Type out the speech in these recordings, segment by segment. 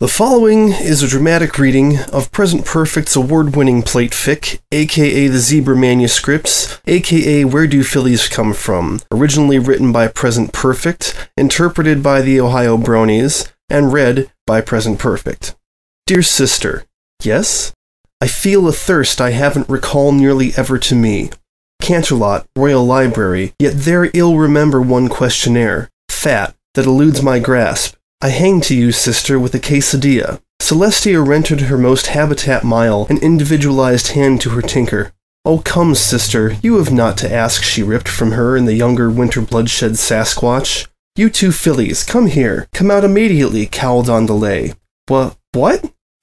The following is a dramatic reading of Present Perfect's award-winning plate fic, aka the Zebra Manuscripts, aka Where Do Phillies Come From, originally written by Present Perfect, interpreted by the Ohio Bronies, and read by Present Perfect. Dear Sister, yes? I feel a thirst I haven't recalled nearly ever to me. Canterlot, Royal Library, yet there ill remember one questionnaire, fat, that eludes my grasp. I hang to you, sister, with a quesadilla. Celestia rendered her most habitat mile, an individualized hand to her tinker. Oh come, sister, you have not to ask, she ripped from her in the younger winter bloodshed Sasquatch. You two fillies, come here. Come out immediately, cowled on delay. What?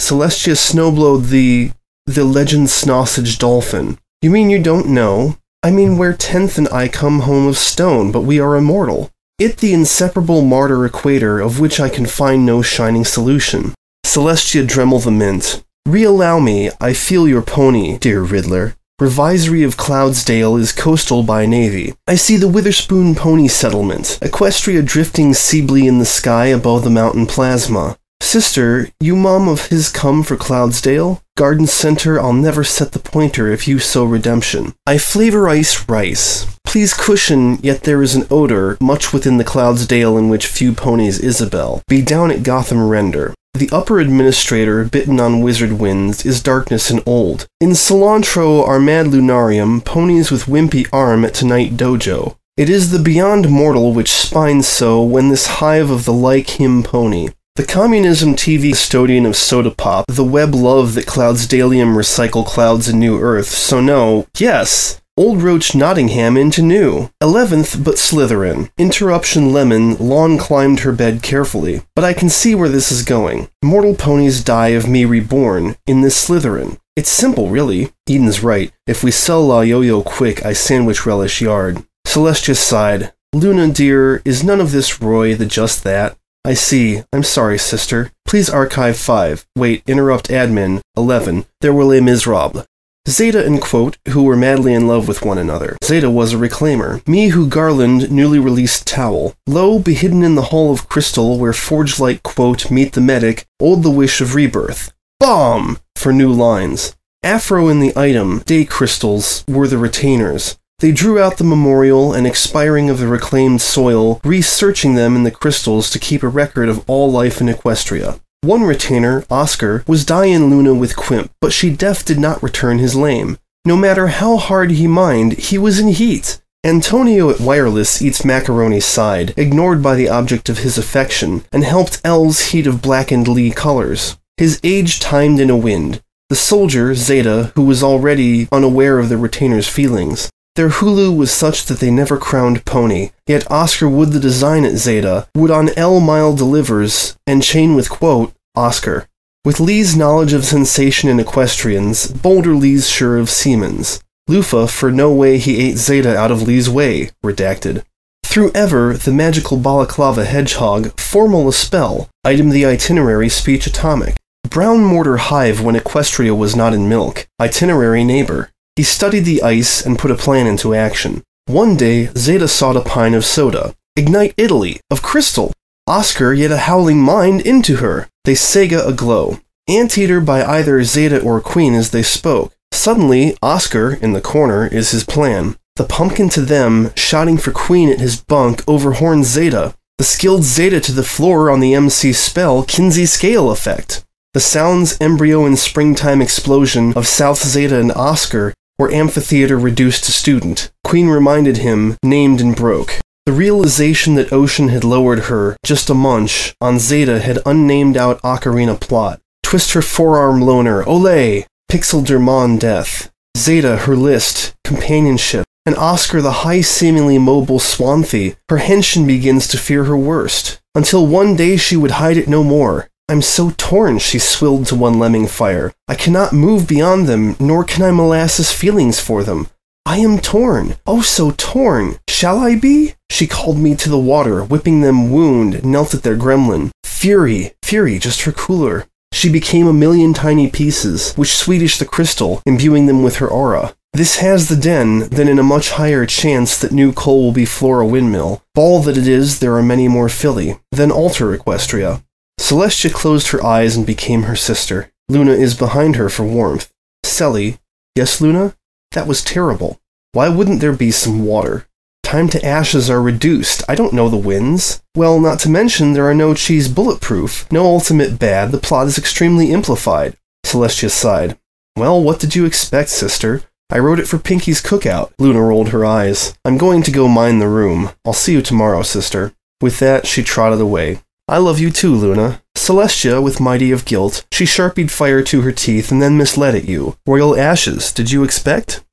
Celestia snowblowed the legend Snossage dolphin. You mean you don't know? I mean where 10th and I come home of stone, but we are immortal. It the inseparable martyr equator of which I can find no shining solution. Celestia Dremel the Mint. Re-allow me, I feel your pony, dear Riddler. Revisory of Cloudsdale is coastal by navy. I see the Witherspoon Pony Settlement, Equestria drifting seably in the sky above the mountain plasma. Sister, you mum of his come for Cloudsdale? Garden Center, I'll never set the pointer if you sow redemption. I flavor ice rice. Please cushion, yet there is an odor, much within the Cloudsdale in which few ponies Isabel. Be down at Gotham Render. The upper administrator, bitten on wizard winds, is darkness and old. In Cilantro, our mad lunarium, ponies with wimpy arm at tonight dojo. It is the beyond mortal which spines so when this hive of the like him pony. The communism TV custodian of soda pop, the web love that Cloudsdalium recycle clouds and new earth, so no, yes! Old Roach Nottingham into new. 11th, but Slytherin. Interruption Lemon long climbed her bed carefully. But I can see where this is going. Mortal ponies die of me reborn, in this Slytherin. It's simple, really. Eden's right. If we sell La Yo-Yo quick, I sandwich relish yard. Celestia sighed. Luna, dear, is none of this Roy the just that? I see. I'm sorry, sister. Please archive 5. Wait, interrupt admin. 11. There were Les Miserables. Zeta and Quote, who were madly in love with one another. Zeta was a reclaimer. Me who garland newly released towel. Lo, be hidden in the hall of crystal where forge like Quote meet the medic, old the wish of rebirth. Bomb! For new lines. Afro in the item, day crystals, were the retainers. They drew out the memorial and expiring of the reclaimed soil, researching them in the crystals to keep a record of all life in Equestria. One retainer, Oscar, was Diane Luna with Quimp, but she def did not return his lame. No matter how hard he mined, he was in heat. Antonio at Wireless eats macaroni side, ignored by the object of his affection, and helped L's heat of blackened Lee colors. His age timed in a wind. The soldier, Zeta, who was already unaware of the retainer's feelings. Their hulu was such that they never crowned pony, yet Oscar would the design at Zeta, would on L mile delivers, and chain with Quote, Oscar. With Lee's knowledge of sensation in equestrians, Boulder Lee's sure of Siemens. Lufa, for no way he ate Zeta out of Lee's way, redacted. Through Ever, the magical balaclava hedgehog, formal a spell, item the itinerary speech atomic. Brown mortar hive when Equestria was not in milk, itinerary neighbor. He studied the ice and put a plan into action. One day, Zeta sought a pine of soda. Ignite Italy, of crystal. Oscar, yet a howling mind, into her. They Sega aglow. Anteater by either Zeta or Queen as they spoke. Suddenly, Oscar, in the corner, is his plan. The pumpkin to them, shouting for Queen at his bunk, overhorns Zeta. The skilled Zeta to the floor on the MC spell, Kinsey scale effect. The sounds, embryo and springtime explosion of South Zeta and Oscar were amphitheater reduced to student. Queen reminded him, named and broke. The realization that Ocean had lowered her, just a munch, on Zeta had unnamed out ocarina plot. Twist her forearm loner, ole! Pixel Dermon death. Zeta, her list, companionship, and Oscar the high seemingly mobile Swanthy, her henshin begins to fear her worst. Until one day she would hide it no more. I'm so torn, she swilled to one lemming fire. I cannot move beyond them, nor can I molasses feelings for them. I am torn, oh so torn. Shall I be? She called me to the water, whipping them wound, knelt at their gremlin. Fury, just her cooler. She became a million tiny pieces, which Swedish the crystal, imbuing them with her aura. This has the den, then in a much higher chance that new coal will be Flora Windmill. Ball that it is, there are many more Philly. Then alter Equestria. Celestia closed her eyes and became her sister. Luna is behind her for warmth. Selly, yes, Luna? That was terrible. Why wouldn't there be some water? Time to ashes are reduced. I don't know the winds. Well, not to mention there are no cheese bulletproof. No ultimate bad. The plot is extremely amplified. Celestia sighed. Well, what did you expect, sister? I wrote it for Pinky's cookout. Luna rolled her eyes. I'm going to go mind the room. I'll see you tomorrow, sister. With that, she trotted away. I love you too, Luna. Celestia, with mighty of guilt, she sharpied fire to her teeth and then misled at you. Royal ashes, did you expect?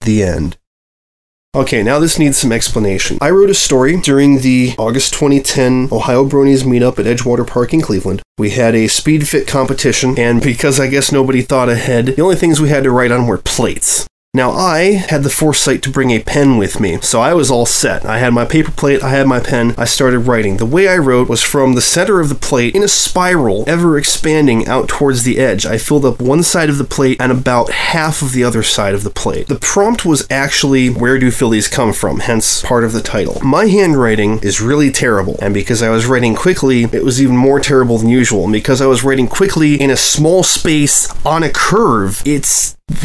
The end. Okay, now this needs some explanation. I wrote a story during the August 2010 Ohio Bronies meetup at Edgewater Park in Cleveland. We had a speedfic competition, and because I guess nobody thought ahead, the only things we had to write on were plates. Now, I had the foresight to bring a pen with me, so I was all set. I had my paper plate, I had my pen, I started writing. The way I wrote was from the center of the plate in a spiral, ever expanding out towards the edge. I filled up one side of the plate and about half of the other side of the plate. The prompt was actually, where do Phillies come from, hence part of the title. My handwriting is really terrible, and because I was writing quickly, it was even more terrible than usual. And because I was writing quickly in a small space on a curve,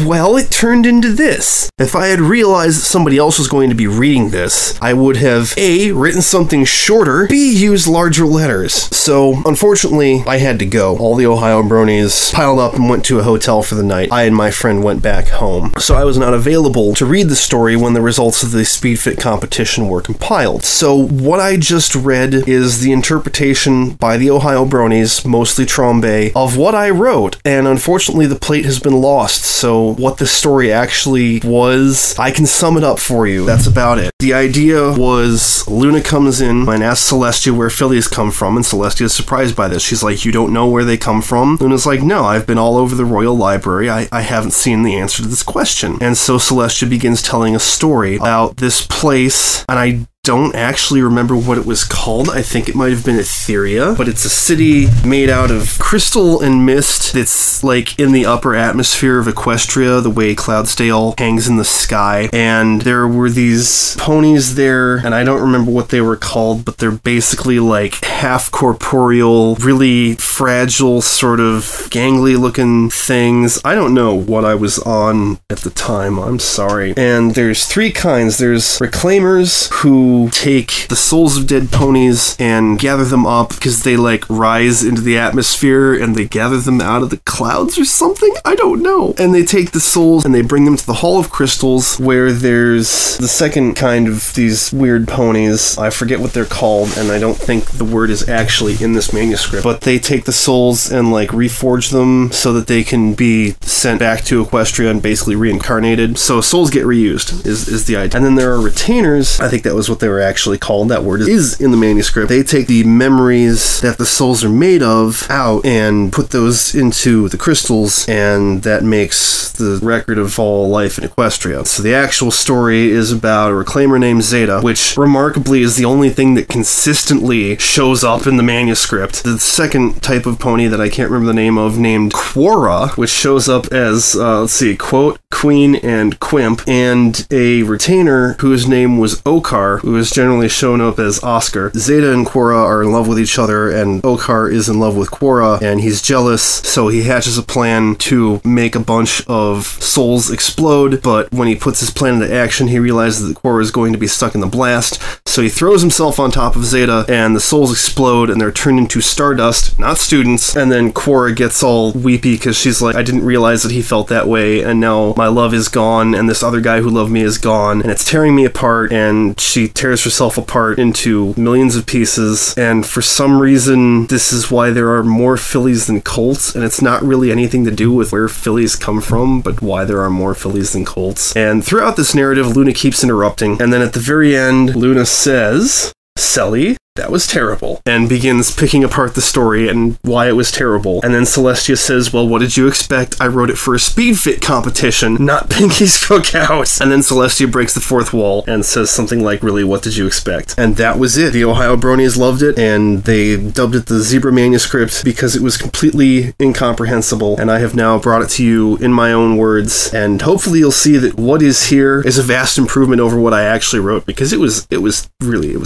well, it turned into this. If I had realized that somebody else was going to be reading this, I would have A, written something shorter, B, used larger letters. So, unfortunately, I had to go. All the Ohio Bronies piled up and went to a hotel for the night. I and my friend went back home. So I was not available to read the story when the results of the speedfic competition were compiled. So what I just read is the interpretation by the Ohio Bronies, mostly Trombe, of what I wrote. And unfortunately, the plate has been lost. So what the story actually was, I can sum it up for you. That's about it. The idea was Luna comes in and asks Celestia where Phillies come from, and Celestia is surprised by this. She's like, you don't know where they come from? Luna's like, no, I've been all over the Royal Library. I haven't seen the answer to this question. And so Celestia begins telling a story about this place, and I don't actually remember what it was called. I think it might have been Etheria, but it's a city made out of crystal and mist that's like in the upper atmosphere of Equestria, the way Cloudsdale hangs in the sky. And there were these ponies there, and I don't remember what they were called, but they're basically like half corporeal, really fragile, sort of gangly looking things. I don't know what I was on at the time. I'm sorry. And there's three kinds. There's reclaimers who take the souls of dead ponies and gather them up because they like rise into the atmosphere and they gather them out of the clouds or something. I don't know. And they take the souls and they bring them to the Hall of Crystals, where there's the second kind of these weird ponies. I forget what they're called, and I don't think the word is actually in this manuscript, but they take the souls and like reforge them so that they can be sent back to Equestria and basically reincarnated. So souls get reused is the idea. And then there are retainers. I think that was what they were actually called. That word is in the manuscript. They take the memories that the souls are made of out and put those into the crystals, and that makes the record of all life in Equestria. So the actual story is about a reclaimer named Zeta, which remarkably is the only thing that consistently shows up in the manuscript. The second type of pony that I can't remember the name of, named Quora, which shows up as, let's see, Quote, Queen, and Quimp, and a retainer whose name was Okar, who is generally shown up as Oscar. Zeta and Quora are in love with each other, and Okar is in love with Quora, and he's jealous, so he hatches a plan to make a bunch of souls explode, but when he puts his plan into action, he realizes that Quora is going to be stuck in the blast, so he throws himself on top of Zeta, and the souls explode, and they're turned into stardust, not students, and then Quora gets all weepy because she's like, I didn't realize that he felt that way, and now my love is gone, and this other guy who loved me is gone, and it's tearing me apart, and she tears herself apart into millions of pieces, and for some reason this is why there are more Phillies than Colts, and it's not really anything to do with where Phillies come from, but why there are more Phillies than Colts. And throughout this narrative, Luna keeps interrupting, and then at the very end, Luna says, Selly, that was terrible, and begins picking apart the story and why it was terrible. And then Celestia says, well, what did you expect? I wrote it for a speedfic competition, not Pinky's cookout. And then Celestia breaks the fourth wall and says something like, really, what did you expect? And that was it. The Ohio Bronies loved it, and they dubbed it the Zebra Manuscript because it was completely incomprehensible, and I have now brought it to you in my own words, and hopefully you'll see that what is here is a vast improvement over what I actually wrote, because it was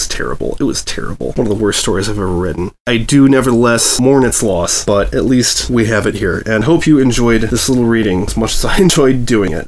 terrible. It was terrible. terrible. One of the worst stories I've ever written. I do nevertheless mourn its loss, but at least we have it here, and hope you enjoyed this little reading as much as I enjoyed doing it.